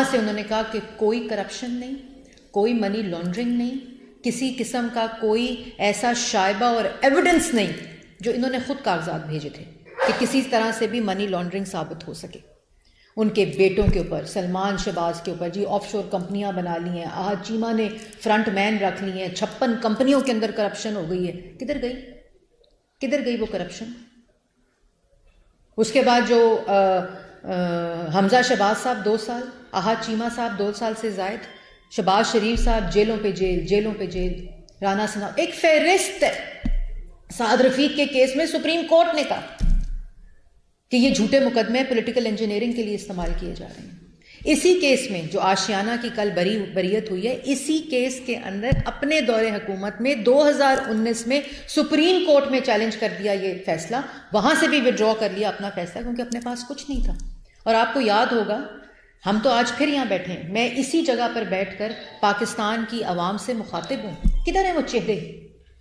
से उन्होंने कहा कि कोई करप्शन नहीं, कोई मनी लॉन्ड्रिंग नहीं, किसी किस्म का कोई ऐसा शायबा और एविडेंस नहीं, जो इन्होंने खुद कागजात भेजे थे कि किसी तरह से भी मनी लॉन्ड्रिंग साबित हो सके। उनके बेटों के ऊपर, सलमान शहबाज के ऊपर जी ऑफशोर कंपनियां बना ली हैं, आहद चीमा ने फ्रंट मैन रख ली हैं, 56 कंपनियों के अंदर करप्शन हो गई है। किधर गई वो करप्शन? उसके बाद जो हमजा शहबाज साहब 2 साल, आहद चीमा साहब 2 साल से जायद, शहबाज शरीफ साहब जेलों पे जेल, राना सना, एक फहरिस्त है। साद रफीक के केस में सुप्रीम कोर्ट ने कहा कि ये झूठे मुकदमे पॉलिटिकल इंजीनियरिंग के लिए इस्तेमाल किए जा रहे हैं। इसी केस में जो आशियाना की कल बरीयत हुई है, इसी केस के अंदर अपने दौरे हुकूमत में 2019 में सुप्रीम कोर्ट में चैलेंज कर दिया ये फैसला, वहां से भी विड्रॉ कर लिया अपना फैसला, क्योंकि अपने पास कुछ नहीं था। और आपको याद होगा, हम तो आज फिर यहाँ बैठे हैं, मैं इसी जगह पर बैठकर पाकिस्तान की आवाम से मुखातिब हूँ। किधर है वो चेहरे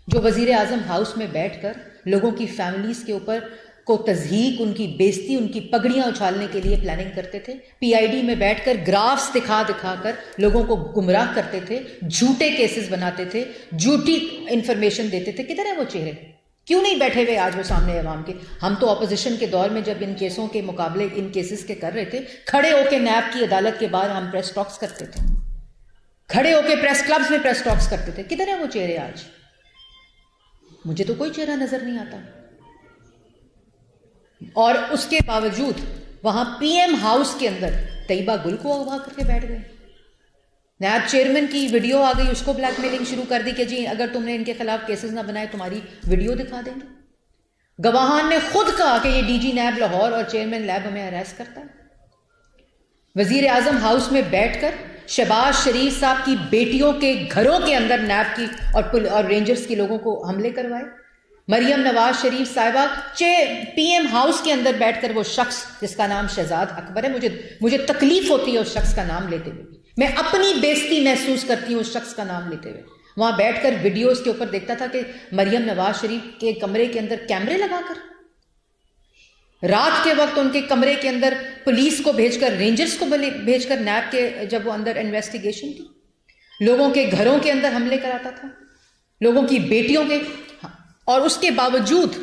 जो वजीर आजम हाउस में बैठकर लोगों की फैमिलीज के ऊपर को तज़हीक, उनकी बेइज्जती, उनकी पगड़ियां उछालने के लिए प्लानिंग करते थे, पीआईडी में बैठकर ग्राफ्स दिखा कर लोगों को गुमराह करते थे, झूठे केसेस बनाते थे, झूठी इंफॉर्मेशन देते थे। किधर है वो चेहरे? क्यों नहीं बैठे हुए आज वो सामने अवाम के? हम तो अपोजिशन के दौर में जब इन केसों के मुकाबले इन केसेस के कर रहे थे, खड़े होकर नैब की अदालत के बाहर हम प्रेस टॉक्स करते थे, खड़े होकर प्रेस क्लब्स में प्रेस टॉक्स करते थे। किधर है वो चेहरे आज? मुझे तो कोई चेहरा नजर नहीं आता। और उसके बावजूद वहां पीएम हाउस के अंदर तैयबा गुल को अगवा करके बैठ गए। नायब चेयरमैन की वीडियो आ गई, उसको ब्लैकमेलिंग शुरू कर दी कि जी अगर तुमने इनके खिलाफ केसेस ना बनाए तुम्हारी वीडियो दिखा देंगे। गवाहान ने खुद कहा कि ये डीजी नैब लाहौर और चेयरमैन लैब हमें अरेस्ट करता है। वजीर आजम हाउस में बैठकर शहबाज शरीफ साहब की बेटियों के घरों के अंदर नैब की और रेंजर्स की लोगों को हमले करवाए। मरियम नवाज शरीफ साहिबा पीएम हाउस के अंदर बैठकर वो शख्स जिसका नाम शहजाद अकबर है, मुझे तकलीफ होती है उस शख्स का नाम लेते हुए, मैं अपनी बेइज्जती महसूस करती हूँ उस शख्स का नाम लेते हुए। वहां बैठकर वीडियोस के ऊपर देखता था कि मरियम नवाज शरीफ के कमरे के अंदर कैमरे लगाकर, रात के वक्त उनके कमरे के अंदर पुलिस को भेजकर, रेंजर्स को भेजकर, नैब के जब वो अंदर इन्वेस्टिगेशन थी, लोगों के घरों के अंदर हमले कराता था, लोगों की बेटियों के। और उसके बावजूद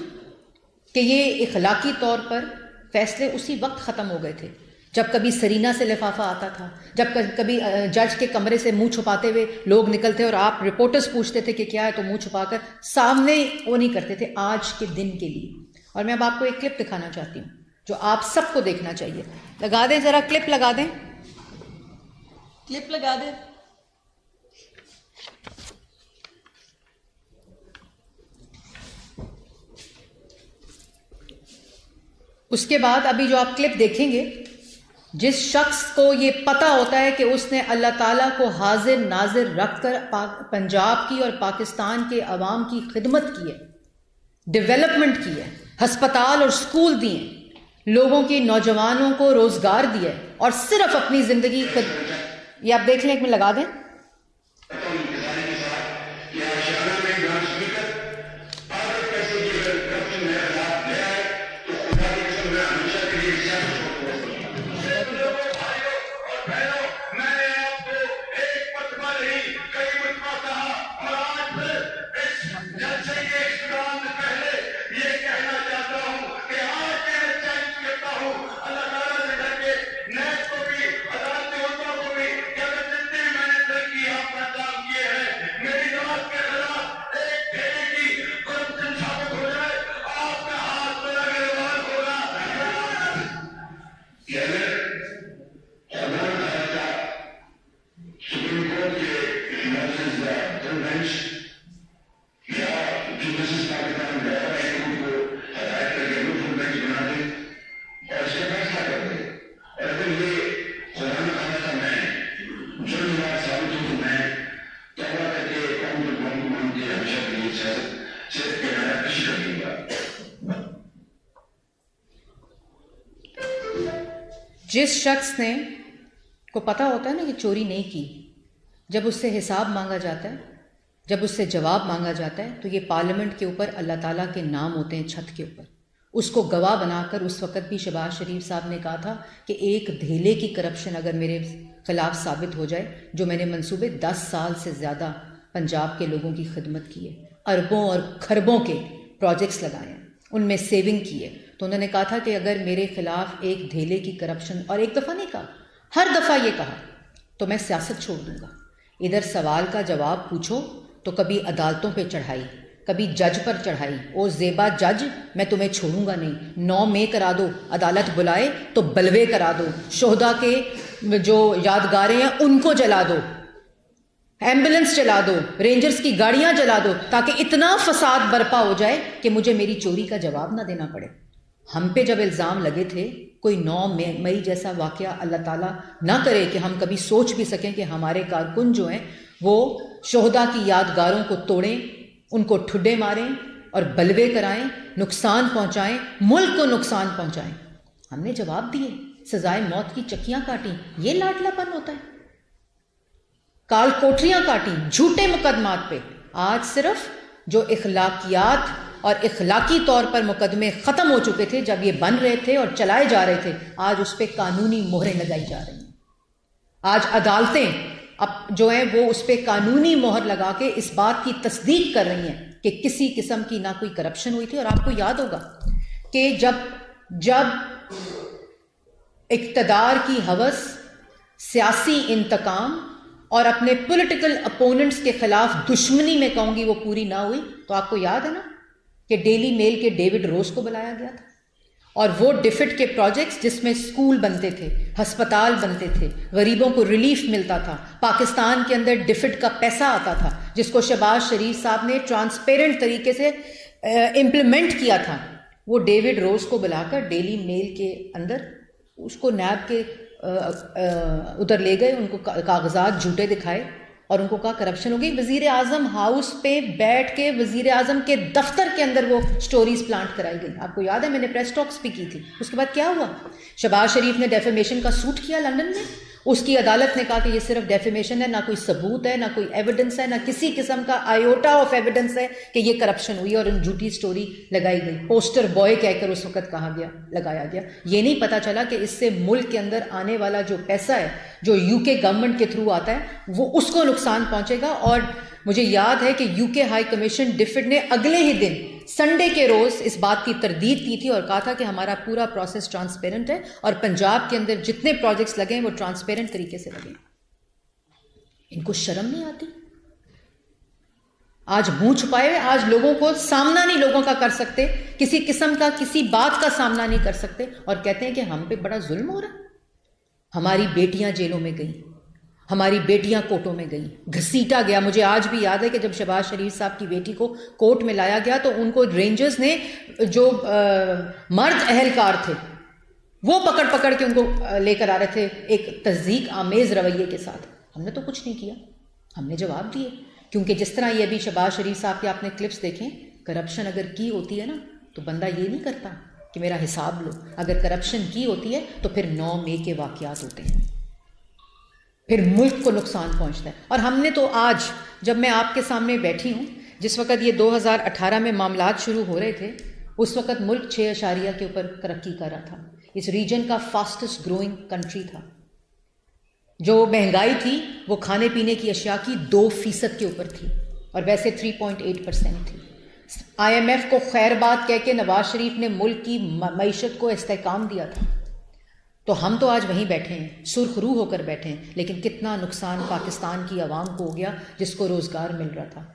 कि ये इखलाकी तौर पर फैसले उसी वक्त ख़त्म हो गए थे जब कभी सरीना से लिफाफा आता था, जब कभी जज के कमरे से मुंह छुपाते हुए लोग निकलते और आप रिपोर्टर्स पूछते थे कि क्या है, तो मुंह छुपाकर सामने वो नहीं करते थे आज के दिन के लिए। और मैं अब आपको एक क्लिप दिखाना चाहती हूँ जो आप सबको देखना चाहिए। लगा दें जरा, क्लिप लगा दें, क्लिप लगा दें। उसके बाद अभी जो आप क्लिप देखेंगे, जिस शख्स को ये पता होता है कि उसने अल्लाह ताला को हाजिर नाजिर रखकर पंजाब की और पाकिस्तान के अवाम की खिदमत की है, डेवलपमेंट की है, हस्पताल और स्कूल दिए, लोगों की नौजवानों को रोजगार दिया है, और सिर्फ अपनी जिंदगी ये आप देख लें, एक में लगा दें। जिस शख्स ने को पता होता है ना कि चोरी नहीं की, जब उससे हिसाब मांगा जाता है, जब उससे जवाब मांगा जाता है, तो ये पार्लियामेंट के ऊपर अल्लाह ताला के नाम होते हैं छत के ऊपर, उसको गवाह बनाकर उस वक़्त भी शहबाज शरीफ साहब ने कहा था कि एक धेले की करप्शन अगर मेरे खिलाफ साबित हो जाए, जो मैंने मंसूबे 10 साल से ज़्यादा पंजाब के लोगों की खिदमत की है, अरबों और खरबों के प्रोजेक्ट्स लगाए हैं, उनमें सेविंग की है, तो उन्होंने कहा था कि अगर मेरे खिलाफ एक धेले की करप्शन, और एक दफ़ा नहीं कहा, हर दफ़ा ये कहा, तो मैं सियासत छोड़ दूंगा। इधर सवाल का जवाब पूछो तो कभी अदालतों पे चढ़ाई, कभी जज पर चढ़ाई, ओ ज़ेबा जज मैं तुम्हें छोड़ूंगा नहीं, 9 मई करा दो, अदालत बुलाए तो बलवे करा दो, शोहदा के जो यादगारें हैं उनको जला दो, एम्बुलेंस चला दो, रेंजर्स की गाड़ियां जला दो, ताकि इतना फसाद बर्पा हो जाए कि मुझे मेरी चोरी का जवाब ना देना पड़े। हम पे जब इल्ज़ाम लगे थे, कोई 9 मई जैसा वाक़या अल्लाह ताला ना करे कि हम कभी सोच भी सकें कि हमारे कारकुन जो हैं वो शोहदा की यादगारों को तोड़ें, उनको ठुड्डे मारें और बलवे कराएं, नुकसान पहुंचाएं, मुल्क को नुकसान पहुंचाएं। हमने जवाब दिए, सजाए मौत की चक्कियां काटी। ये लाडलापन होता है? काल कोठरियां काटी झूठे मुकदमात पे। आज सिर्फ जो इखलाकियात और इखलाकी तौर पर मुकदमे ख़त्म हो चुके थे जब ये बन रहे थे और चलाए जा रहे थे, आज उस पर कानूनी मोहरें लगाई जा रही हैं। आज अदालतें अब जो हैं वो उस पर कानूनी मोहर लगा के इस बात की तस्दीक कर रही हैं कि किसी किस्म की ना कोई करप्शन हुई थी। और आपको याद होगा कि जब इक़्तिदार की हवस, सियासी इंतकाम और अपने पॉलिटिकल अपोनेंट्स के खिलाफ दुश्मनी में कहूंगी वो पूरी ना हुई, तो आपको याद है ना कि डेली मेल के डेविड रोज को बुलाया गया था, और वो डिफिट के प्रोजेक्ट्स जिसमें स्कूल बनते थे, हस्पताल बनते थे, गरीबों को रिलीफ मिलता था, पाकिस्तान के अंदर डिफिट का पैसा आता था, जिसको शहबाज शरीफ साहब ने ट्रांसपेरेंट तरीके से इम्प्लीमेंट किया था, वो डेविड रोज को बुलाकर डेली मेल के अंदर उसको नैब के उधर ले गए, उनको कागजात झूठे दिखाए और उनको कहा करप्शन हो गई। वजीर आजम हाउस पे बैठ के वजीर आजम के दफ्तर के अंदर वो स्टोरीज प्लांट कराई गई। आपको याद है, मैंने प्रेस टॉक्स भी की थी। उसके बाद क्या हुआ? शहबाज शरीफ ने डेफेमेशन का सूट किया लंदन में। उसकी अदालत ने कहा कि ये सिर्फ डेफेमेशन है, ना कोई सबूत है, ना कोई एविडेंस है, ना किसी किस्म का आयोटा ऑफ एविडेंस है कि ये करप्शन हुई, और उन झूठी स्टोरी लगाई गई। पोस्टर बॉय कहकर उस वक्त कहा गया, लगाया गया। ये नहीं पता चला कि इससे मुल्क के अंदर आने वाला जो पैसा है, जो यूके गवर्नमेंट के थ्रू आता है, वो उसको नुकसान पहुंचेगा। और मुझे याद है कि यूके हाई कमीशन डिफिड ने अगले ही दिन संडे के रोज इस बात की तरदीद की थी और कहा था कि हमारा पूरा प्रोसेस ट्रांसपेरेंट है और पंजाब के अंदर जितने प्रोजेक्ट्स लगे हैं वो ट्रांसपेरेंट तरीके से लगे। इनको शर्म नहीं आती? आज मुंह छुपाए हुए, आज लोगों को सामना नहीं लोगों का कर सकते, किसी किस्म का किसी बात का सामना नहीं कर सकते, और कहते हैं कि हम पे बड़ा जुल्म हो रहा है। हमारी बेटियां जेलों में गई, हमारी बेटियां कोर्टों में गई, घसीटा गया। मुझे आज भी याद है कि जब शहबाज शरीफ साहब की बेटी को कोर्ट में लाया गया तो उनको रेंजर्स ने, जो मर्द अहलकार थे, वो पकड़ पकड़ के उनको लेकर आ रहे थे एक तस्दीक आमेज रवैये के साथ। हमने तो कुछ नहीं किया, हमने जवाब दिए। क्योंकि जिस तरह ये अभी शहबाज शरीफ साहब के आपने क्लिप्स देखें, करप्शन अगर की होती है ना तो बंदा ये नहीं करता कि मेरा हिसाब लो। अगर करप्शन की होती है तो फिर 9 मई के वाकयात होते हैं, फिर मुल्क को नुकसान पहुंचता है। और हमने तो आज, जब मैं आपके सामने बैठी हूं, जिस वक्त ये 2018 में मामलात शुरू हो रहे थे, उस वक्त मुल्क 6 अशारिया के ऊपर तरक्की कर रहा था। इस रीजन का फास्टेस्ट ग्रोइंग कंट्री था। जो महंगाई थी वो खाने पीने की अशिया की 2% के ऊपर थी, और वैसे 3.8% थी। IMF को खैर बात कह के नवाज शरीफ ने मुल्क की मईशत को इस्तेहकाम दिया था। तो हम तो आज वहीं बैठे हैं, सुरखरू होकर बैठे हैं, लेकिन कितना नुकसान पाकिस्तान की आवाम को हो गया, जिसको रोज़गार मिल रहा था,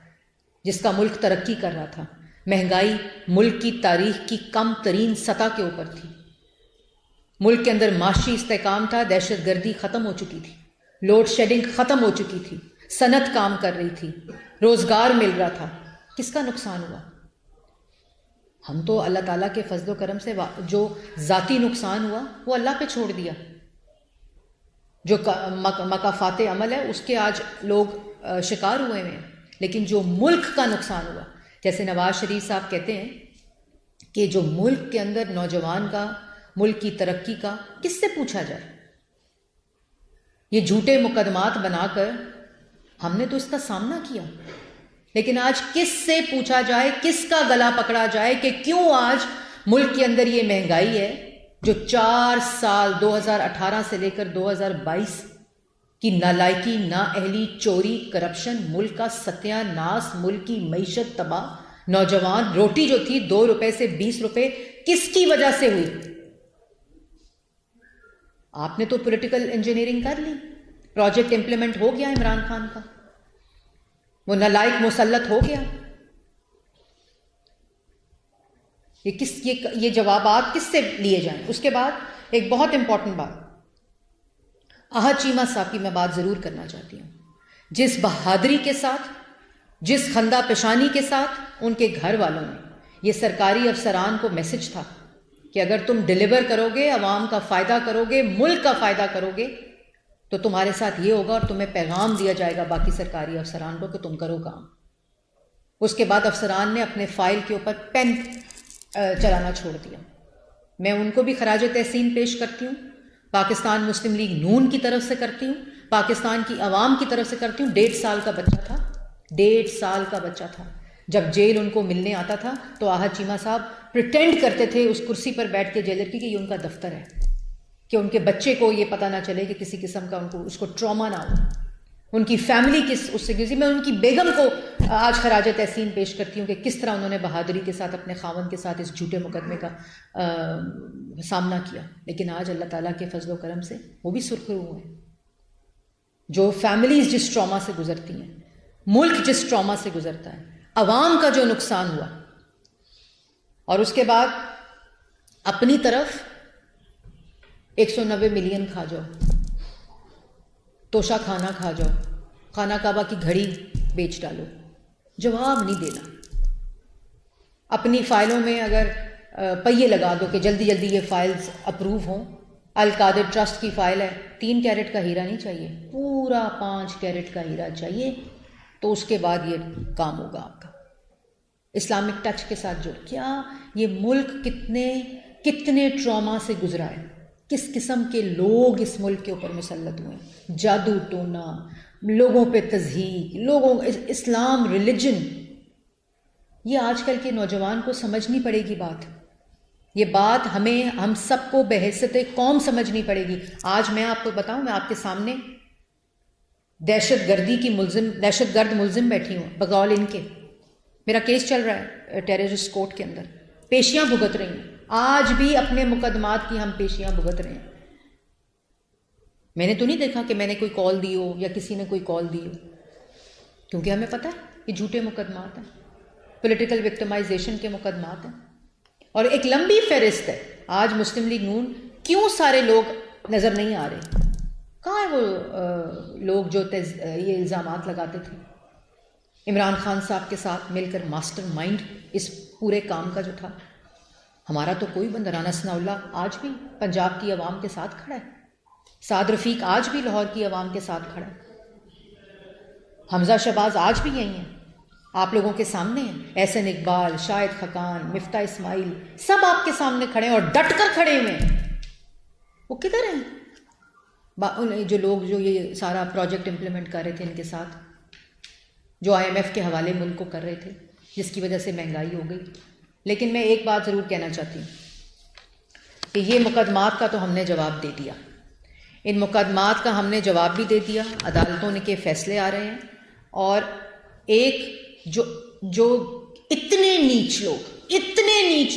जिसका मुल्क तरक्की कर रहा था। महंगाई मुल्क की तारीख की कम तरीन सतह के ऊपर थी। मुल्क के अंदर माशी इस्तेहकाम था, दहशतगर्दी ख़त्म हो चुकी थी, लोड शेडिंग ख़त्म हो चुकी थी, सनत काम कर रही थी, रोज़गार मिल रहा था। किसका नुकसान हुआ? हम तो अल्लाह ताला के फजलो करम से जो ज़ाती नुकसान हुआ वो अल्लाह पे छोड़ दिया। जो मकाफाते अमल है उसके आज लोग शिकार हुए हैं, लेकिन जो मुल्क का नुकसान हुआ, जैसे नवाज शरीफ साहब कहते हैं कि जो मुल्क के अंदर नौजवान का, मुल्क की तरक्की का किससे पूछा जाए? ये झूठे मुकदमात बनाकर हमने तो इसका सामना किया, लेकिन आज किससे पूछा जाए, किसका गला पकड़ा जाए कि क्यों आज मुल्क के अंदर ये महंगाई है जो 4 साल 2018 से लेकर 2022 की नालायकी, नाअहली, चोरी, करप्शन, मुल्क का सत्यानाश, मुल्क की मईशत तबाह, नौजवान, रोटी जो थी 2 रुपए से 20 रुपए, किसकी वजह से हुई? आपने तो पॉलिटिकल इंजीनियरिंग कर ली, प्रोजेक्ट इंप्लीमेंट हो गया इमरान खान का, वो नालायक मुसल्लत हो गया। ये जवाबात किससे लिए जाएं? उसके बाद एक बहुत इंपॉर्टेंट बात, आहद चीमा साहब की मैं बात जरूर करना चाहती हूं। जिस बहादुरी के साथ, जिस खंदा पेशानी के साथ उनके घर वालों ने, ये सरकारी अफसरान को मैसेज था कि अगर तुम डिलीवर करोगे, अवाम का फायदा करोगे, मुल्क का फायदा करोगे, तो तुम्हारे साथ ये होगा, और तुम्हें पैगाम दिया जाएगा बाकी सरकारी अफसरान को कि तुम करो काम। उसके बाद अफसरान ने अपने फाइल के ऊपर पेन चलाना छोड़ दिया। मैं उनको भी खराज तहसीन पेश करती हूँ, पाकिस्तान मुस्लिम लीग नून की तरफ से करती हूँ, पाकिस्तान की अवाम की तरफ से करती हूँ। 1.5 साल का बच्चा था, 1.5 साल का बच्चा था। जब जेल उनको मिलने आता था तो आहद चीमा साहब प्रिटेंड करते थे उस कुर्सी पर बैठ के जेलर की कि ये उनका दफ्तर है, कि उनके बच्चे को ये पता ना चले कि किसी किस्म का उसको ट्रॉमा ना हो, उनकी फैमिली उससे किसी। मैं उनकी बेगम को आज खराज तहसीन पेश करती हूँ कि किस तरह उन्होंने बहादुरी के साथ अपने खावंद के साथ इस झूठे मुकदमे का सामना किया। लेकिन आज अल्लाह ताला के फजलो करम से वो भी सुरखरू हैं। जो फैमिलीज जिस ट्रॉमा से गुजरती हैं, मुल्क जिस ट्रॉमा से गुजरता है, अवाम का जो नुकसान हुआ, और उसके बाद अपनी तरफ 190 मिलियन खा जाओ, तोशा खाना खा जाओ, खाना काबा की घड़ी बेच डालो, जवाब नहीं देना। अपनी फाइलों में अगर पहिए लगा दो कि जल्दी जल्दी ये फाइल्स अप्रूव हों। अल कादिर ट्रस्ट की फाइल है, 3 कैरेट का हीरा नहीं चाहिए, पूरा 5 कैरेट का हीरा चाहिए, तो उसके बाद ये काम होगा आपका। इस्लामिक टच के साथ जुड़, क्या ये मुल्क कितने ट्रॉमा से गुजरा है, किस किस्म के लोग इस मुल्क के ऊपर मुसल्लत हुए हैं, जादू टोना, लोगों पे तज़हीक, लोगों इस्लाम रिलीजन। ये आजकल के नौजवान को समझनी पड़ेगी बात। ये बात हम सबको बहैसियत कौम समझनी पड़ेगी। आज मैं आपको बताऊं, मैं आपके सामने दहशतगर्द मुल्जिम बैठी हूं बगौल इनके। मेरा केस चल रहा है टेररिस्ट कोर्ट के अंदर, पेशियां भुगत रही हैं। आज भी अपने मुकदमात की हम पेशियां भुगत रहे हैं। मैंने तो नहीं देखा कि मैंने कोई कॉल दी हो या किसी ने कोई कॉल दी हो, क्योंकि हमें पता है ये झूठे मुकदमात हैं, पॉलिटिकल विक्टिमाइजेशन के मुकदमात हैं, और एक लंबी फहरिस्त है। आज मुस्लिम लीग नून क्यों सारे लोग नजर नहीं आ रहे? कहाँ है वो लोग जो ये इल्जामात लगाते थे? इमरान खान साहब के साथ मिलकर मास्टरमाइंड इस पूरे काम का जो था। हमारा तो कोई बंदा, राना सनाउल्लाह आज भी पंजाब की आवाम के साथ खड़ा है, साद रफीक आज भी लाहौर की आवाम के साथ खड़ा है, हमजा शहबाज आज भी यही हैं, आप लोगों के सामने हैं। एहसन इकबाल, शाहिद खकान, मिफ्ता इस्माइल, सब आपके सामने खड़े हैं और डट कर खड़े हुए हैं। वो किधर हैं जो लोग जो ये सारा प्रोजेक्ट इंप्लीमेंट कर रहे थे इनके साथ, जो IMF के हवाले मुल्क को कर रहे थे, जिसकी वजह से महंगाई हो गई। लेकिन मैं एक बात ज़रूर कहना चाहती हूँ कि ये मुकदमात का तो हमने जवाब दे दिया, इन मुकदमात का हमने जवाब भी दे दिया, अदालतों के फैसले आ रहे हैं। और एक जो इतने नीच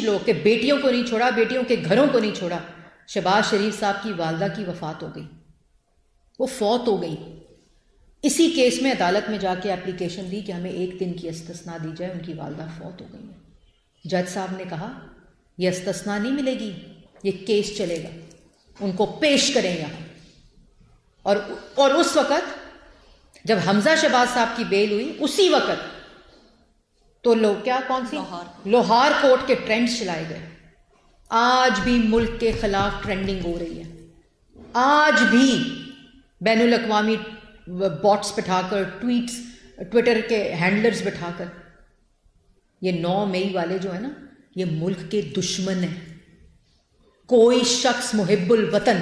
लोग कि बेटियों को नहीं छोड़ा, बेटियों के घरों को नहीं छोड़ा। शहबाज शरीफ साहब की वालदा की वफात हो गई, वो फौत हो गई। इसी केस में अदालत में जाके एप्लीकेशन दी कि हमें 1 दिन की इस्तिस्ना दी जाए, उनकी वालदा फौत हो गई है। जज साहब ने कहा यह इस्तिस्ना नहीं मिलेगी, ये केस चलेगा, उनको पेश करें यहाँ। और उस वक़्त जब हमजा शहबाज साहब की बेल हुई, उसी वक़्त तो लोग लोहार कोर्ट के ट्रेंड्स चलाए गए। आज भी मुल्क के खिलाफ ट्रेंडिंग हो रही है, आज भी बैनुल अक़वामी बॉट्स बिठाकर, ट्विटर के हैंडलर्स बिठाकर, ये 9 मई वाले जो है ना, ये मुल्क के दुश्मन हैं। कोई शख्स मुहिब्बुल वतन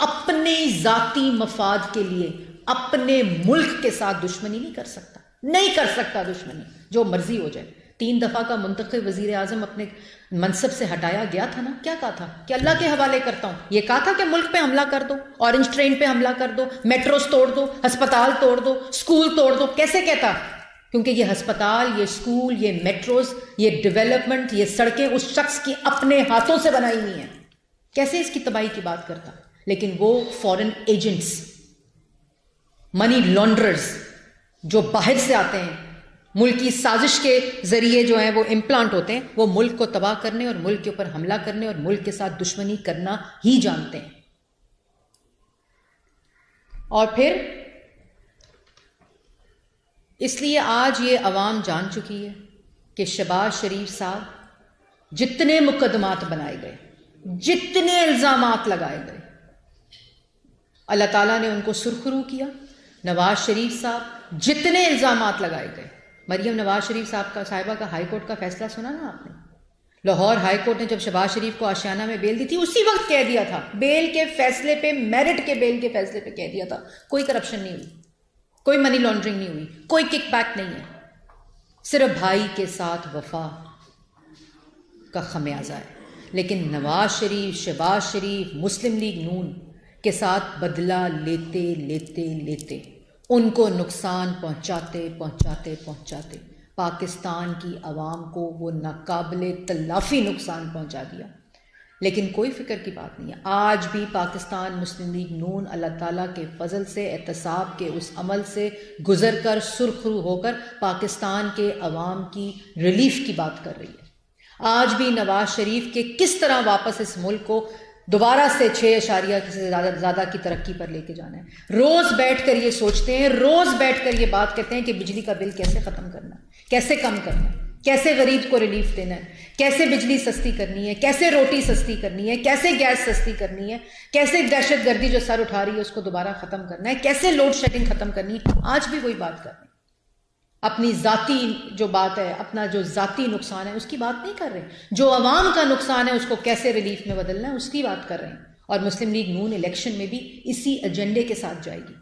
अपने जाती मफाद के लिए अपने मुल्क के साथ दुश्मनी नहीं कर सकता, नहीं कर सकता दुश्मनी, जो मर्जी हो जाए। 3 दफ़ा का मुंतखब वज़ीर आज़म अपने मनसब से हटाया गया था ना, क्या कहा था कि अल्लाह के हवाले करता हूँ। ये कहा था कि मुल्क पे हमला कर दो, ऑरेंज ट्रेन पे हमला कर दो, मेट्रोस तोड़ दो, अस्पताल तोड़ दो, स्कूल तोड़ दो। कैसे कहता? क्योंकि ये अस्पताल, ये स्कूल, ये मेट्रोस, ये डेवलपमेंट, ये सड़कें उस शख्स की अपने हाथों से बनाई हुई हैं। कैसे इसकी तबाही की बात करता? लेकिन वो फॉरेन एजेंट्स, मनी लॉन्ड्रर्स जो बाहर से आते हैं, मुल्क की साजिश के जरिए जो है वो इम्प्लांट होते हैं, वो मुल्क को तबाह करने और मुल्क के ऊपर हमला करने और मुल्क के साथ दुश्मनी करना ही जानते हैं। और फिर इसलिए आज ये अवाम जान चुकी है कि शहबाज शरीफ साहब जितने मुकदमात बनाए गए, जितने इल्ज़ामात लगाए गए, अल्लाह ताला ने उनको सुरखरू किया। नवाज शरीफ साहब जितने इल्ज़ामात लगाए गए, मरियम नवाज शरीफ साहिबा का हाई कोर्ट का फैसला सुना ना आपने? लाहौर हाई कोर्ट ने जब शहबाज शरीफ को आशियाना में बेल दी थी, उसी वक्त कह दिया था, बेल के फैसले पे, मेरिट के बेल के फैसले पे कह दिया था, कोई करप्शन नहीं हुई, कोई मनी लॉन्ड्रिंग नहीं हुई, कोई किकबैक नहीं है, सिर्फ भाई के साथ वफा का खमियाजा है। लेकिन नवाज शरीफ, शहबाज शरीफ, मुस्लिम लीग नून के साथ बदला लेते लेते लेते उनको नुकसान पहुंचाते पहुंचाते पहुंचाते पाकिस्तान की आवाम को वो नाकाबिले तलाफी नुकसान पहुंचा दिया। लेकिन कोई फिक्र की बात नहीं है। आज भी पाकिस्तान मुस्लिम लीग नून अल्लाह ताला के फजल से, एहतसाब के उस अमल से गुजर कर, सुरखरू होकर पाकिस्तान के अवाम की रिलीफ की बात कर रही है। आज भी नवाज शरीफ के किस तरह वापस इस मुल्क को दोबारा से 6 से ज़्यादा की तरक्की पर लेके जाना है। रोज़ बैठ कर ये सोचते हैं, रोज़ बैठ कर ये बात करते हैं कि बिजली का बिल कैसे ख़त्म करना है, कैसे कम करना है, कैसे गरीब को रिलीफ देना है, कैसे बिजली सस्ती करनी है, कैसे रोटी सस्ती करनी है, कैसे गैस सस्ती करनी है, कैसे दहशत गर्दी जो सर उठा रही है उसको दोबारा ख़त्म करना है, कैसे लोड शेडिंग ख़त्म करनी है। आज भी वही बात कर रहे हैं। अपनी ज़ाती जो बात है, अपना जो ज़ाती नुकसान है उसकी बात नहीं कर रहे। जो अवाम का नुकसान है उसको कैसे रिलीफ में बदलना है उसकी बात कर रहे हैं। और मुस्लिम लीग नून इलेक्शन में भी इसी एजेंडे के साथ जाएगी,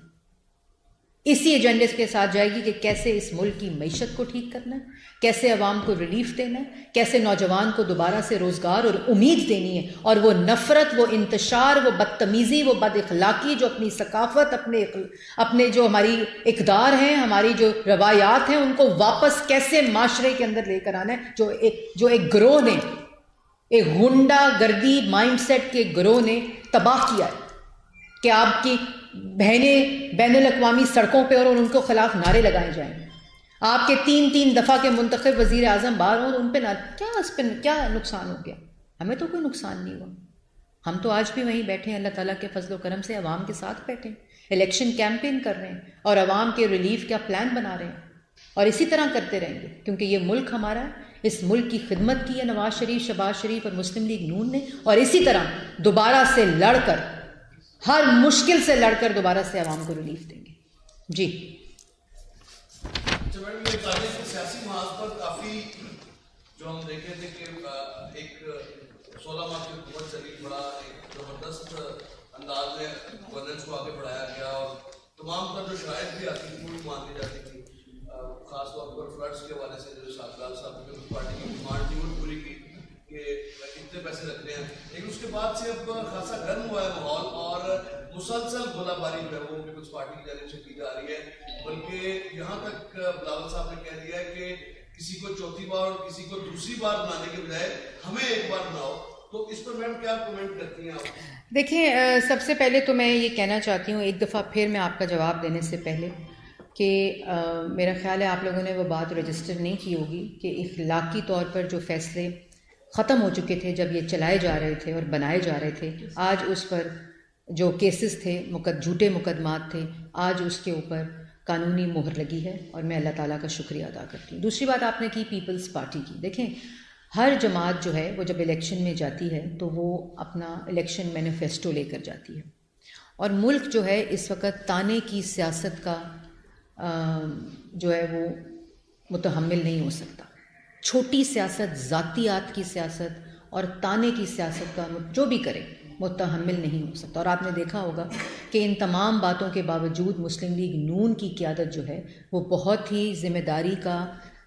इसी एजेंडे के साथ जाएगी कि कैसे इस मुल्क की मईशत को ठीक करना है, कैसे अवाम को रिलीफ देना है, कैसे नौजवान को दोबारा से रोज़गार और उम्मीद देनी है। और वो नफ़रत, वो इंतशार, वो बदतमीज़ी, वो बद इखलाकी जो अपनी सकाफ़त, अपने जो हमारी इक़दार हैं, हमारी जो रवायात हैं, उनको वापस कैसे माशरे के अंदर लेकर आना है। जो एक गिरोह ने, एक गुंडा गर्दी माइंडसेट के गिरोह ने तबाह किया है कि आपकी बहनें बैनुल-अक़वामी सड़कों पे और उनको खिलाफ नारे लगाए जाएं। आपके 3 दफ़ा के मुंतखब वज़ीर आज़म बाहर हों, उन पे ना क्या नुकसान हो गया? हमें तो कोई नुकसान नहीं हुआ। हम तो आज भी वहीं बैठे हैं, अल्लाह ताला के फजल व करम से अवाम के साथ बैठे हैं, इलेक्शन कैंपेन कर रहे हैं और अवाम के रिलीफ का प्लान बना रहे हैं। और इसी तरह करते रहेंगे क्योंकि ये मुल्क हमारा है। इस मुल्क की खिदमत की है नवाज शरीफ, शहबाज शरीफ और मुस्लिम लीग नून ने, और इसी तरह दोबारा से लड़कर, हर मुश्किल से लड़कर दोबारा से अवाम को रिलीफ देंगे। जी सियासी महाज पर काफी जो हम देखे थे कि एक 16 माह की हुकूमत चली, बड़ा एक जबरदस्त अंदाज में गवर्नेंस को आगे बढ़ाया गया और तमाम तर जो शराइत भी आती थी वो मान ली जाती थी, खासतौर पर फ्लड्स के हवाले से जो शाहजलाल साहब की पार्टी की डिमांड थी वो पूरी की कि इतने पैसे रखने हैं। लेकिन उसके बाद से अब खासा गर्म हुआ है माहौल और मुसलसल गोलाबारी जो है वो कुछ पार्टी की जानिब से की जा रही है। बल्कि यहाँ तक बिलावल साहब ने कह दिया है कि किसी को चौथी बार और किसी को दूसरी बार बनाने के बजाय हमें एक बार बनाओ। तो इस पर मैम क्या कमेंट करती हैं आप? देखिए, सबसे पहले तो मैं ये कहना चाहती हूँ एक दफ़ा फिर मैं आपका जवाब देने से पहले कि मेरा ख्याल है आप लोगों ने वो बात रजिस्टर नहीं की होगी कि इखलाकी तौर पर जो फैसले ख़त्म हो चुके थे जब ये चलाए जा रहे थे और बनाए जा रहे थे, आज उस पर जो केसेस थे, झूठे मुकदमात थे, आज उसके ऊपर कानूनी मोहर लगी है और मैं अल्लाह ताला का शुक्रिया अदा करती हूँ। दूसरी बात आपने की पीपल्स पार्टी की। देखें, हर जमात जो है वो जब इलेक्शन में जाती है तो वो अपना इलेक्शन मैनिफेस्टो लेकर जाती है और मुल्क जो है इस वक्त ताने की सियासत का जो है वो मुतहम्मिल नहीं हो सकता। छोटी सियासत, ज़ातियात की सियासत और ताने की सियासत का जो भी करे मुतहम्मिल नहीं हो सकता। और आपने देखा होगा कि इन तमाम बातों के बावजूद मुस्लिम लीग नून की क़यादत जो है वो बहुत ही ज़िम्मेदारी का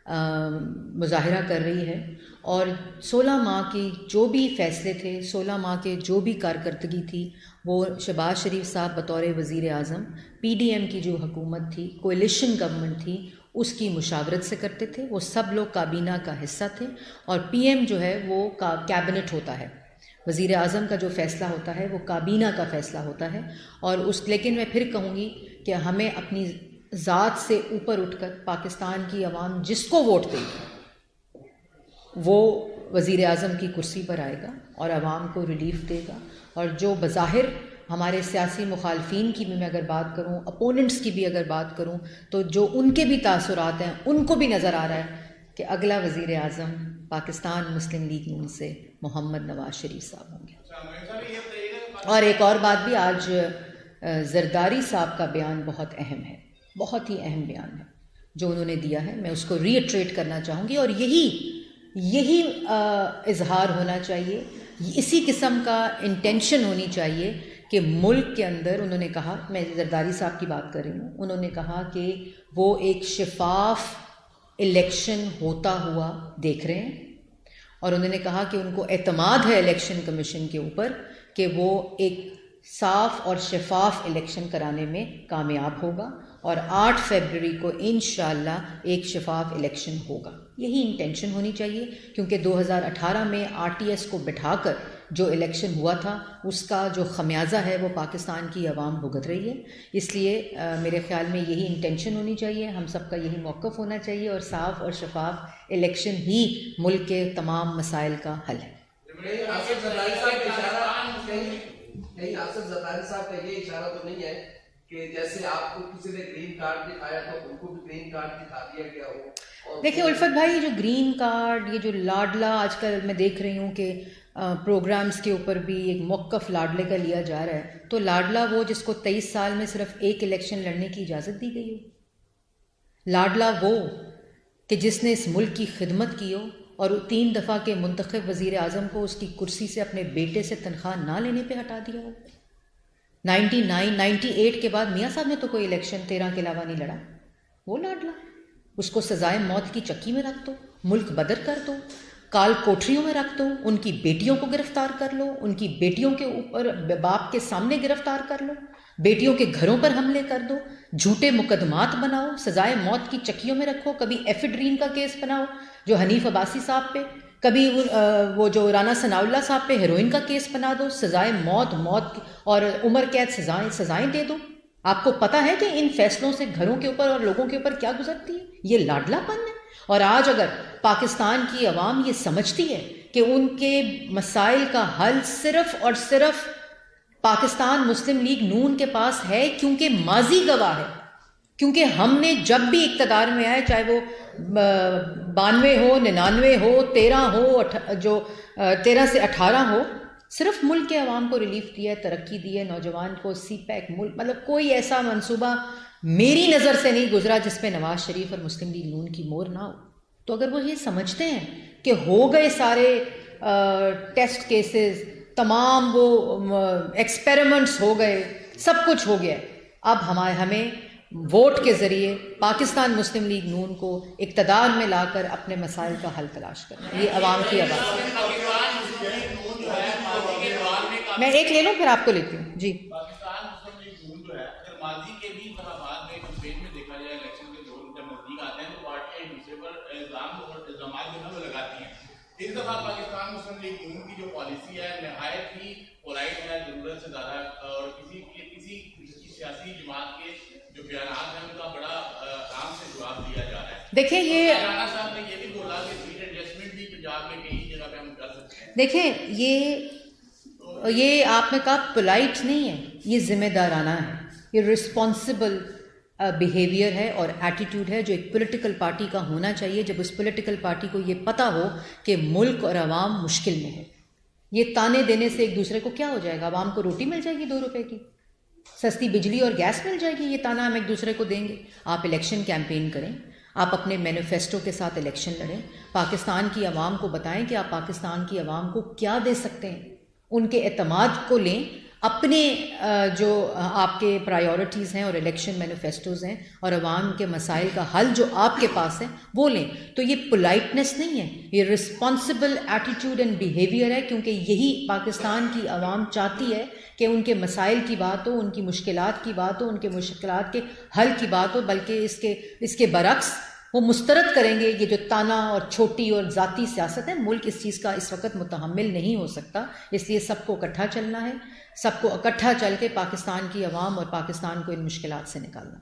मुजाहिरा कर रही है और 16 माह की जो भी फ़ैसले थे, 16 माह के जो भी कारकर्दगी थी, वो शहबाज शरीफ साहब बतौर वज़ीर आज़म PDM की जो हुकूमत थी, कोलिशन गवर्नमेंट थी, उसकी मुशावरत से करते थे। वो सब लोग काबीना का हिस्सा थे और PM जो है वो कैबिनेट होता है। वज़ीर आज़म का जो फ़ैसला होता है वो काबीना का फ़ैसला होता है। और लेकिन मैं फिर कहूँगी कि हमें अपनी ज़ात से ऊपर उठकर पाकिस्तान की आवाम जिसको वोट देगी वो वज़ीर आज़म की कुर्सी पर आएगा और आवाम को रिलीफ देगा। और जो बज़ाहिर हमारे सियासी मुखालफीन की भी मैं अगर बात करूं, अपोनेंट्स की भी अगर बात करूं, तो जो उनके भी तासुरात हैं उनको भी नज़र आ रहा है कि अगला वज़ीर आज़म पाकिस्तान मुस्लिम लीग नून से मोहम्मद नवाज शरीफ साहब होंगे। और एक और बात भी, आज जरदारी साहब का बयान बहुत अहम है, बहुत ही अहम बयान है जो उन्होंने दिया है। मैं उसको रीइटरेट करना चाहूँगी और यही इजहार होना चाहिए, इसी किस्म का इंटेंशन होनी चाहिए कि मुल्क के अंदर, उन्होंने कहा, मैं जरदारी साहब की बात कर रही हूँ, उन्होंने कहा कि वो एक शफाफ इलेक्शन होता हुआ देख रहे हैं और उन्होंने कहा कि उनको एतमाद है इलेक्शन कमीशन के ऊपर कि वो एक साफ और शफाफ इलेक्शन कराने में कामयाब होगा और 8 फरवरी को इंशाअल्लाह एक शफाफ इलेक्शन होगा। यही इंटेंशन होनी चाहिए, क्योंकि 2018 में RTS को बिठाकर जो इलेक्शन हुआ था उसका जो खमियाजा है वो पाकिस्तान की आवाम भुगत रही है। इसलिए मेरे ख्याल में यही इंटेंशन होनी चाहिए, हम सबका यही मौक़िफ़ होना चाहिए और साफ़ और शफाफ इलेक्शन ही मुल्क के तमाम मसाइल का हल है। नहीं, आसिफ ज़रदारी साहब का ये इशारा तो नहीं है कि जैसे आपको किसी ने ग्रीन कार्ड दिखाया तो उनको भी ग्रीन कार्ड दिखा दिया गया हो? देखिए उल्फत भाई, जो ग्रीन कार्ड, ये जो लाडला, आजकल मैं देख रही हूँ कि प्रोग्राम्स के ऊपर भी एक मौक़िफ़ लाडले का लिया जा रहा है, तो लाडला वो जिसको 23 साल में सिर्फ एक इलेक्शन लड़ने की इजाज़त दी गई हो। लाडला वो कि जिसने इस मुल्क की खिदमत की हो और 3 दफ़ा के मुंतखब वज़ीर आज़म को उसकी कुर्सी से अपने बेटे से तनख्वाह ना लेने पे हटा दिया हो। 98 के बाद मियाँ साहब ने तो कोई इलेक्शन 13 के अलावा नहीं लड़ा। वो लाडला, उसको सजाए मौत की चक्की में रख दो, मुल्क बदर कर दो, काल कोठरियों में रख दो, उनकी बेटियों को गिरफ्तार कर लो, उनकी बेटियों के ऊपर बाप के सामने गिरफ्तार कर लो, बेटियों के घरों पर हमले कर दो, झूठे मुकदमात बनाओ, सजाए मौत की चक्कियों में रखो। कभी एफिड्रीन का केस बनाओ जो हनीफ अब्बासी साहब पे, कभी वो जो राना सनाउल्लाह साहब पे हेरोइन का केस बना दो, सजाए मौत और उम्र कैद सजाएं दे दो। आपको पता है कि इन फैसलों से घरों के ऊपर और लोगों के ऊपर क्या गुजरती है? ये लाडलापन है। और आज अगर पाकिस्तान की आवाम ये समझती है कि उनके मसाइल का हल सिर्फ और सिर्फ पाकिस्तान मुस्लिम लीग नून के पास है, क्योंकि माजी गवाह है, क्योंकि हमने जब भी इक़्तिदार में आए, चाहे वो 92 हो, 99 हो, 13 हो, जो 13 से 18 हो, सिर्फ मुल्क के अवाम को रिलीफ दिया है, तरक्की दी है, नौजवान को CPEC मुल्क, मतलब कोई ऐसा मंसूबा मेरी नज़र से नहीं गुजरा जिस पे नवाज शरीफ और मुस्लिम लीग नून की मोहर ना हो। तो अगर वो ये समझते हैं कि हो गए सारे टेस्ट केसेस, तमाम वो एक्सपेरिमेंट्स हो गए, सब कुछ हो गया, अब हमें वोट के ज़रिए पाकिस्तान मुस्लिम लीग नून को इक़्तिदार में लाकर अपने मसाइल का हल तलाश करना, ये अवाम की आवाज़ है। मैं एक ले लूँ फिर आपको लेती हूँ जी। पाकिस्तान मुस्लिम लीग नून जो है, अगर माजी के भी इंतखाबात में कैंपेन में देखा जाए, इलेक्शन के दौर जब नजदीक आते हैं तो पार्टियां एक दूसरे पर इल्जाम और इल्जामात जो है वो लगाती हैं। इस दफा पाकिस्तान मुस्लिम लीग नून की जो पॉलिसी है नहायत ही पोलाइट है, जरूरत से ज्यादा, और किसी सियासी जमात के जो बयानात हैं उनका बड़ा आराम से जवाब दिया जा रहा है। देखिए ये राणा साहब ने ये भी बोला कि सीट एडजस्टमेंट भी पंजाब में कई जगह पे हम कर सकते हैं। देखिए ये आपने कहा पोलाइट नहीं है, ये जिम्मेदाराना है, ये रिस्पॉन्सिबल बिहेवियर है और एटीट्यूड है जो एक पॉलिटिकल पार्टी का होना चाहिए। जब उस पॉलिटिकल पार्टी को ये पता हो कि मुल्क और आवाम मुश्किल में है, ये ताने देने से एक दूसरे को क्या हो जाएगा? आवाम को रोटी मिल जाएगी 2 रुपए की, सस्ती बिजली और गैस मिल जाएगी, ये ताना हम एक दूसरे को देंगे? आप इलेक्शन कैंपेन करें, आप अपने मैनिफेस्टो के साथ इलेक्शन लड़ें, पाकिस्तान की आवाम को बताएं कि आप पाकिस्तान की आवाम को क्या दे सकते हैं, उनके एतमाद को लें, अपने जो आपके प्रायोरिटीज़ हैं और इलेक्शन मैनिफेस्टोज़ हैं और अवाम के मसाइल का हल जो आपके पास है वो लें। तो ये पोलाइटनेस नहीं है, ये रिस्पॉन्सिबल एटीट्यूड एंड बिहेवियर है, क्योंकि यही पाकिस्तान की आवाम चाहती है कि उनके मसाइल की बात हो, उनकी मुश्किलात की बात हो, उनके मुश्किलात के हल की बात हो, बल्कि इसके बरक्स वो मुस्तरद करेंगे ये जो ताना और छोटी और ज़ाती सियासत है। मुल्क इस चीज़ का इस वक्त मुतहम्मिल नहीं हो सकता, इसलिए सबको इकट्ठा चलना है, सबको इकट्ठा चल के पाकिस्तान की आवाम और पाकिस्तान को इन मुश्किलात से निकालना।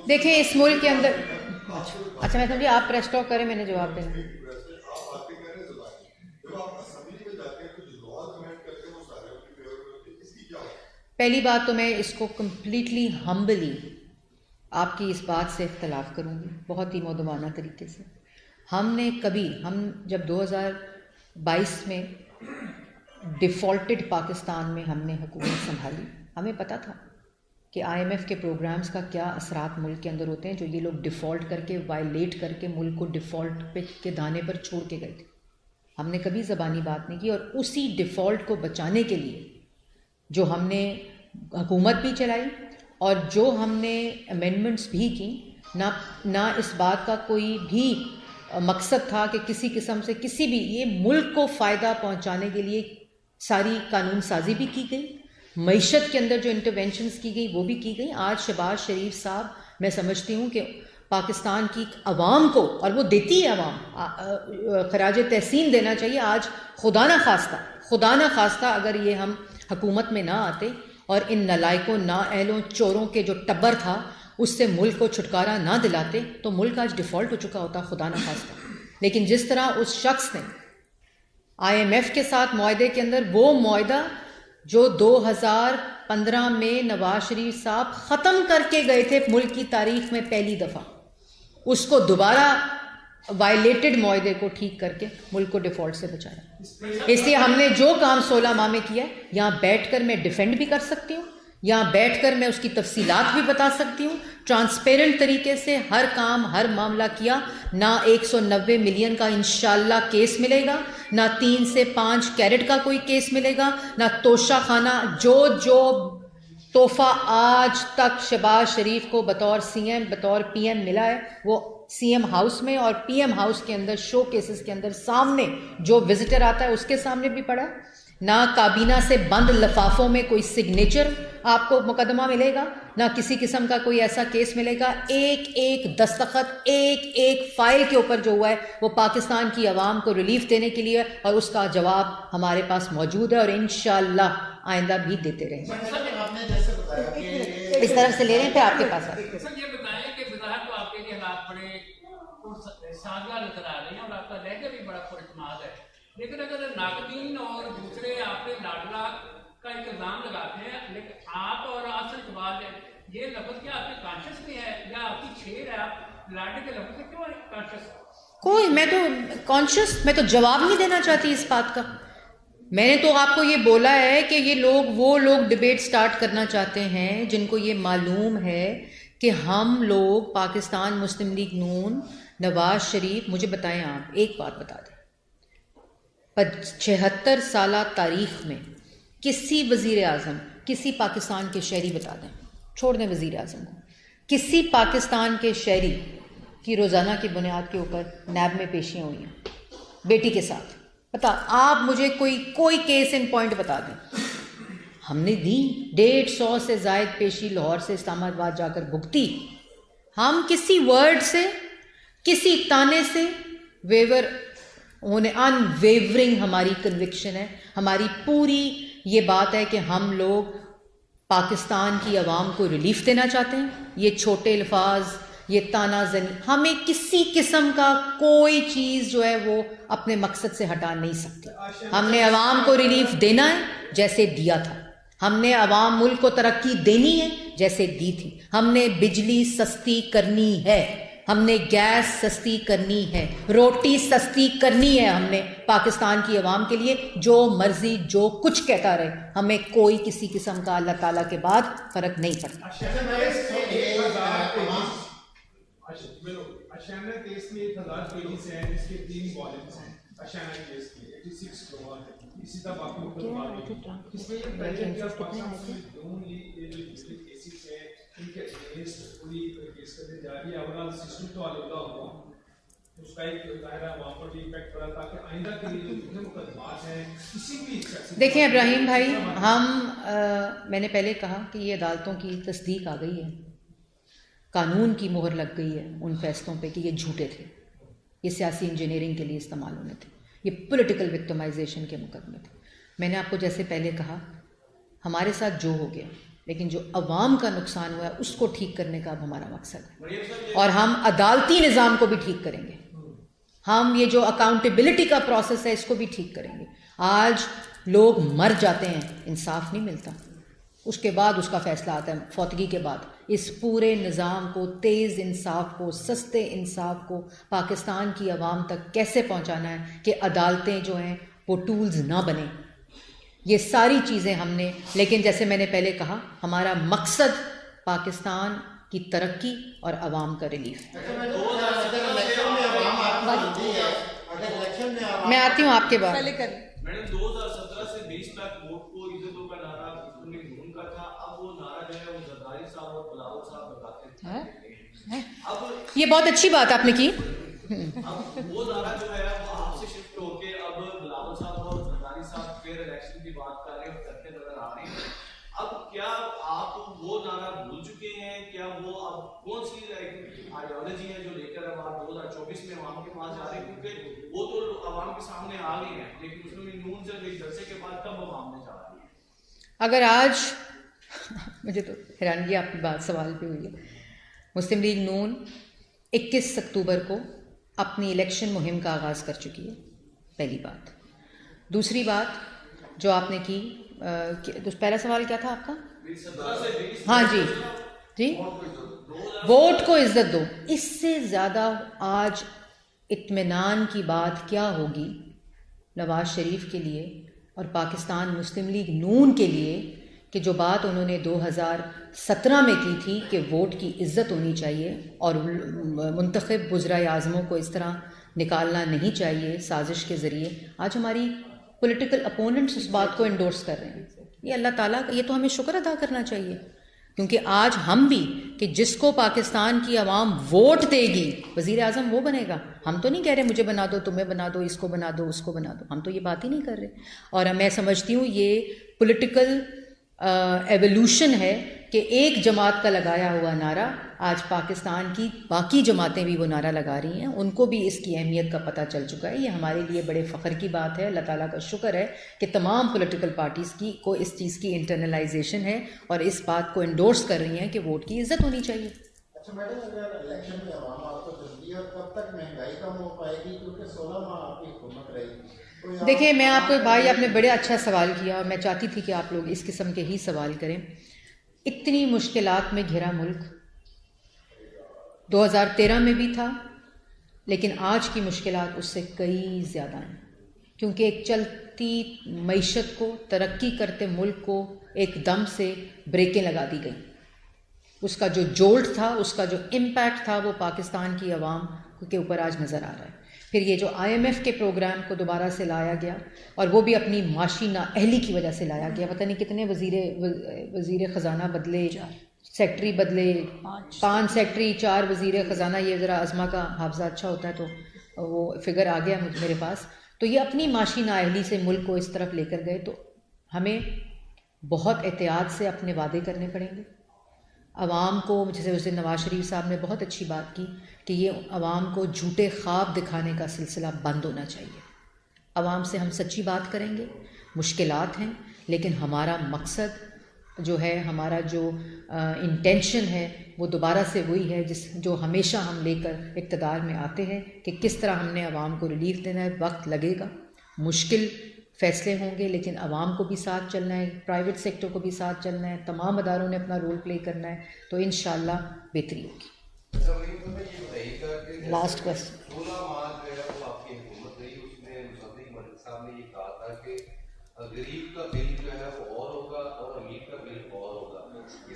देखिए इस मुल्क के अंदर, अच्छा मैं समझी आप प्रेस टॉक करें, मैंने जवाब देना। पहली बात तो मैं इसको कम्प्लीटली हम्बली आपकी इस बात से इख्तलाफ करूँगी, बहुत ही मौदमाना तरीके से। हम जब 2022 में डिफ़ॉल्टेड पाकिस्तान में हमने हुकूमत संभाली, हमें पता था कि IMF के प्रोग्राम्स का क्या असरात मुल्क के अंदर होते हैं, जो ये लोग डिफ़ॉल्ट करके वायलेट करके मुल्क को डिफ़ॉल्ट पे के दाने पर छोड़ के गए थे। हमने कभी ज़बानी बात नहीं की, और उसी डिफ़ॉल्ट को बचाने के लिए जो हमने हुकूमत भी चलाई और जो हमने अमेंडमेंट्स भी की, ना इस बात का कोई भी मकसद था कि किसी किस्म से किसी भी ये मुल्क को फ़ायदा पहुंचाने के लिए सारी कानून साजी भी की गई, मईशत के अंदर जो इंटरवेंशंस की गई वो भी की गई। आज शहबाज शरीफ साहब, मैं समझती हूँ कि पाकिस्तान की आवाम को, और वो देती है आवाम, खराज तहसीन देना चाहिए। आज खुदा ना खास्ता अगर ये हम हुकूमत में ना आते और इन नलायकों, नाअहलों, चोरों के जो टब्बर था उससे मुल्क को छुटकारा ना दिलाते, तो मुल्क आज डिफ़ॉल्ट हो चुका होता, खुदा ना खास्ता। लेकिन जिस तरह उस शख्स ने IMF के साथ मुआहदे के अंदर, वो मुआहदा जो 2015 में नवाज शरीफ साहब ख़त्म करके गए थे मुल्क की तारीख में पहली दफ़ा, उसको दोबारा वायलेटेड मुआहदे को ठीक करके मुल्क को डिफ़ॉल्ट से बचाया। इसलिए हमने जो काम 16 माह में किया, यहाँ बैठकर मैं डिफेंड भी कर सकती हूँ, यहाँ बैठकर मैं उसकी तफसीलात भी बता सकती हूँ। ट्रांसपेरेंट तरीके से हर काम, हर मामला किया। ना 190 मिलियन का इंशाल्लाह केस मिलेगा, ना 3 से 5 कैरेट का कोई केस मिलेगा, ना तोशा खाना। जो तोहफा आज तक शहबाज शरीफ को बतौर CM, बतौर PM मिला है, वो CM हाउस में और PM हाउस के अंदर शो केसेस के अंदर सामने जो विजिटर आता है उसके सामने भी पड़ा। ना काबीना से बंद लिफाफों में कोई सिग्नेचर आपको मुकदमा मिलेगा, ना किसी किस्म का कोई ऐसा केस मिलेगा। एक एक दस्तखत, एक एक फाइल के ऊपर जो हुआ है वो पाकिस्तान की आवाम को रिलीफ देने के लिए, और उसका जवाब हमारे पास मौजूद है और इंशाअल्लाह आइंदा भी देते रहेंगे। इस तरफ से ले रहे हैं, फिर आपके पास सादा नजर आ रही है और आपका लहजा भी बड़ा खुशनुमा है। लेकिन अगर नाकदीन और दूसरे आपने लाडला का एक इल्जाम लगाते हैं, लेकिन आप और आसिफ इकबाल ये लफ्ज क्या आपके कॉन्शियस में है या आपकी छेड़ है? आप लाडले के लफ्ज से क्यों कॉन्शियस? कोई, मैं तो जवाब नहीं देना चाहती इस बात का। मैंने तो आपको ये बोला है कि वो लोग डिबेट स्टार्ट करना चाहते हैं जिनको ये मालूम है कि हम लोग पाकिस्तान मुस्लिम लीग नून, नवाज शरीफ, मुझे बताएं आप एक बात बता दें, 76 साल तारीख में किसी वज़ीर आज़म, किसी पाकिस्तान के शहरी, बता दें, छोड़ दें वज़ीर आज़म को, किसी पाकिस्तान के शहरी की रोज़ाना की बुनियाद के ऊपर नैब में पेशियाँ हुई हैं बेटी के साथ? बता, आप मुझे कोई केस इन पॉइंट बता दें। हमने दी 150 से ज़ायद पेशी लाहौर से इस्लामाबाद जाकर भुगती। हम किसी वर्ड से, किसी ताने से वेवर होने, अनवेवरिंग हमारी कन्विक्शन है, हमारी पूरी ये बात है कि हम लोग पाकिस्तान की आवाम को रिलीफ देना चाहते हैं। ये छोटे अल्फाज, ये तानाज़नी, हमें किसी किस्म का कोई चीज़ जो है वो अपने मकसद से हटा नहीं सकती। हमने आवाम को रिलीफ देना है जैसे दिया था, हमने आवाम मुल्क को तरक्की देनी है जैसे दी थी, हमने बिजली सस्ती करनी है हमने गैस सस्ती करनी है, रोटी सस्ती करनी है हमने पाकिस्तान की आवाम के लिए। जो मर्जी जो कुछ कहता रहे, हमें कोई किसी किस्म का अल्लाह ताला के बाद फर्क नहीं पड़ता। अशाना केस में 1000 पेजेस हैं, इसके 3 वॉल्यूम्स हैं। अशाना केस के 86 करोड़ इसी तरह बाकी इसमें ये पहले क्या पाकिस्तान से ये जो केसेस है इनके अगेंस्ट पूरी केस करने जा रही है। ओवरऑल सिस्टम तो आलूदा हुआ, उसका एक दायरा वहाँ पर भी इम्पैक्ट पड़ा, ताकि आइंदा के लिए जो जितने मुकदमात हैं किसी भी। देखिए इब्राहिम भाई, मैंने पहले कहा कि ये अदालतों की तस्दीक आ गई है, कानून की मोहर लग गई है उन फैसलों पे कि ये झूठे थे, ये सियासी इंजीनियरिंग के लिए इस्तेमाल होने थे, ये पॉलिटिकल विक्टिमाइजेशन के मुकदमे थे। मैंने आपको जैसे पहले कहा, हमारे साथ जो हो गया, लेकिन जो अवाम का नुकसान हुआ है उसको ठीक करने का अब हमारा मकसद है, और हम अदालती निज़ाम को भी ठीक करेंगे। हम ये जो अकाउंटेबिलिटी का प्रोसेस है इसको भी ठीक करेंगे। आज लोग मर जाते हैं, इंसाफ नहीं मिलता, उसके बाद उसका फैसला आता है फौतगी के बाद। इस पूरे निज़ाम को, तेज़ इंसाफ को, सस्ते इंसाफ को पाकिस्तान की आवाम तक कैसे पहुंचाना है कि अदालतें जो हैं वो टूल्स ना बने, ये सारी चीज़ें हमने। लेकिन जैसे मैंने पहले कहा, हमारा मकसद पाकिस्तान की तरक्की और आवाम का रिलीफ है। मैं आती हूँ आपके बाद। मैडम 2017 से 20 तक वोट को इज्जतों का नारा का था, अब वो नारा जो है वो जरदारी साहब और बिलावल साहब लगाते हैं। अब ये बहुत अच्छी बात आपने की। अब वो नारा जो है वो आपसे शिफ्ट होके अब बिलावल साहब और जरदारी साहब फिर इलेक्शन की बात कर रहे हैं और करते नजर आ रहे हैं। अब क्या आप वो नारा भूल चुके हैं? क्या वो अब कौन सी आइडियोलॉजी है जो लेकर अब आप 2024 में आवाम के पास जा रहे हैं? क्योंकि वो तो आवाम के सामने आ गए हैं, लेकिन उसमें नून से एक जलसे के बाद कब आवाम में जा रही है? अगर आज मुझे तो हैरानगी आपकी बात सवाल पे हुई है। मुस्लिम लीग नून 21 अक्टूबर को अपनी इलेक्शन मुहिम का आगाज़ कर चुकी है, पहली बात। दूसरी बात जो आपने की, तो पहला सवाल क्या था आपका? हाँ जी जी, वोट को इज्जत दो। इससे ज़्यादा आज इत्मीनान की बात क्या होगी नवाज शरीफ के लिए और पाकिस्तान मुस्लिम लीग नून के लिए, कि जो बात उन्होंने 2017 में की थी कि वोट की इज्जत होनी चाहिए और मुंतखब वज़राए आज़मों को इस तरह निकालना नहीं चाहिए साजिश के ज़रिए। आज हमारी पॉलिटिकल अपोनेंट्स उस बात को इंडोर्स कर रहे हैं। ये अल्लाह ताला का, ये तो हमें शुक्र अदा करना चाहिए, क्योंकि आज हम भी कि जिसको पाकिस्तान की आवाम वोट देगी वज़ीर आज़म वो बनेगा। हम तो नहीं कह रहे मुझे बना दो, तुम्हें बना दो, इसको बना दो, उसको बना दो, हम तो ये बात ही नहीं कर रहे। और मैं समझती हूँ ये पॉलिटिकल एवोल्यूशन है कि एक जमात का लगाया हुआ नारा आज पाकिस्तान की बाकी जमातें भी वो नारा लगा रही हैं, उनको भी इसकी अहमियत का पता चल चुका है। ये हमारे लिए बड़े फ़ख्र की बात है। अल्लाह ताला का शुक्र है कि तमाम पॉलिटिकल पार्टीज़ की को इस चीज़ की इंटरनलाइजेशन है और इस बात को इंडोर्स कर रही हैं कि वोट की इज्जत होनी चाहिए। अच्छा मैडम, अगर इलेक्शन में आवाम आपको चलती है, कब तक महंगाई कम हो पाएगी? क्योंकि 16 माह आपकी हुकूमत रहेगी। देखिए, मैं आपको भाई, आपने बड़े अच्छा सवाल किया और मैं चाहती थी कि आप लोग इस किस्म के ही सवाल करें। इतनी मुश्किलात में घिरा मुल्क 2013 में भी था, लेकिन आज की मुश्किलात उससे कई ज़्यादा हैं, क्योंकि एक चलती मईशत को, तरक्की करते मुल्क को एकदम से ब्रेकें लगा दी गई। उसका जो जोल्ट था, उसका जो इम्पैक्ट था, वो पाकिस्तान की आवाम के ऊपर आज नज़र आ रहा है। फिर ये जो IMF के प्रोग्राम को दोबारा से लाया गया, और वो भी अपनी माशी नाअहली की वजह से लाया गया। पता नहीं कितने वज़ीर ख़जाना बदले, सेक्रेटरी बदले, 5 सेक्रेटरी, 4 वज़ीर ख़जाना। ये ज़रा अज़मा का हाफ़ज़ा अच्छा होता है तो वो फिगर आ गया मेरे पास। तो ये अपनी माशी नाअहली से मुल्क को इस तरफ लेकर गए। तो हमें बहुत एहतियात से अपने वादे करने पड़ेंगे। आवाम को, जैसे उस दिन नवाज शरीफ साहब ने बहुत अच्छी बात की कि ये आवाम को झूठे ख्वाब दिखाने का सिलसिला बंद होना चाहिए। आवाम से हम सच्ची बात करेंगे, मुश्किलात हैं, लेकिन हमारा मकसद जो है, हमारा जो इंटेंशन है, वो दोबारा से वही है जो हमेशा हम लेकर इक़्तिदार में आते हैं कि किस तरह हमने आवाम को रिलीफ देना है। वक्त लगेगा, मुश्किल फ़ैसले होंगे, लेकिन आवाम को भी साथ चलना है, प्राइवेट सेक्टर को भी साथ चलना है, तमाम अदारों ने अपना रोल प्ले करना है, तो इंशाअल्लाह बेहतरी होगी। Last question. 16 मार्च जो है वो आपकी हुकूमत रही, उसमें मुसद्दिक मलिक साहब ने ये कहा था कि गरीब का बिल जो है वो और होगा और अमीर का बिल और होगा।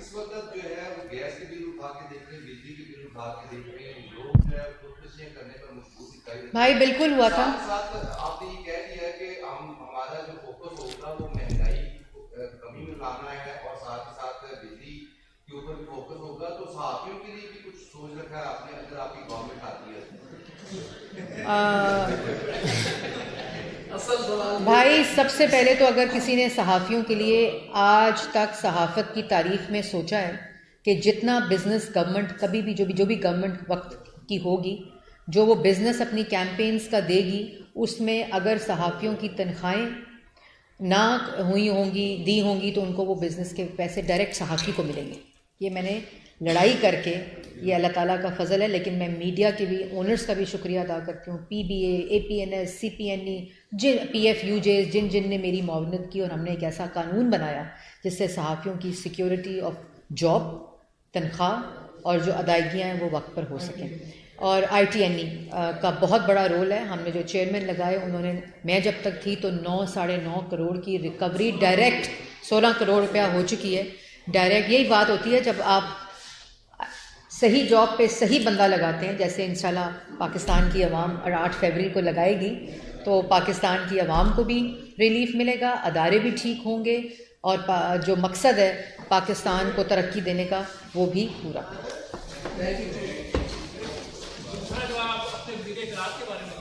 इस वक्त जो है वो गैस के बिल उठा के देख रहे हैं, बिजली के बिल उठा के देख रहे हैं, लोग जो है खुदकुशियां करने पर मजबूर दिखाई देते हैं। भाई बिल्कुल हुआ था। साथ आपने ये कह दिया कि हमारा जो फोकस होगा वो महंगाई कमी में लाना है और साथ ही साथ बिजली के ऊपर भी फोकस होगा। तो सहाफियों के लिए भी कुछ सोच रखा है आपने, अगर आपकी गवर्नमेंट आती है? असल सवाल भाई सबसे पहले तो अगर किसी ने सहाफ़ियों के लिए आज तक सहाफ़त की तारीख में सोचा है कि जितना बिज़नेस गवर्नमेंट कभी भी जो भी गवर्नमेंट वक्त की होगी, जो वो बिज़नेस अपनी कैंपेन्स का देगी, उसमें अगर सहाफ़ियों की तनख्वाहें ना दी होंगी तो उनको वो बिज़नेस के पैसे डायरेक्ट सहाफ़ी को मिलेंगे। ये मैंने लड़ाई करके, ये अल्लाह ताला का फ़ज़ल है, लेकिन मैं मीडिया के भी ओनर्स का भी शुक्रिया अदा करती हूँ, PBA, APNS, CPNE, PFUJ, जिन ने मेरी मुआवनत की और हमने एक ऐसा कानून बनाया जिससे सहाफ़ियों की सिक्योरिटी ऑफ जॉब, तनख्वाह और जो अदायगियाँ हैं वो वक्त पर हो सकें। और ITNE का बहुत बड़ा रोल है। हमने जो चेयरमैन लगाए उन्होंने, मैं जब तक थी तो 9-9.5 करोड़ की रिकवरी डायरेक्ट 16 करोड़ रुपया हो चुकी है डायरेक्ट। यही बात होती है जब आप सही जॉब पे सही बंदा लगाते हैं, जैसे इंशाल्लाह पाकिस्तान की अवाम 8 फरवरी को लगाएगी तो पाकिस्तान की अवाम को भी रिलीफ मिलेगा, अदारे भी ठीक होंगे और जो मकसद है पाकिस्तान को तरक्की देने का वो भी पूरा। दूसरा जो आप अपने वीडियो क्लास के बारे में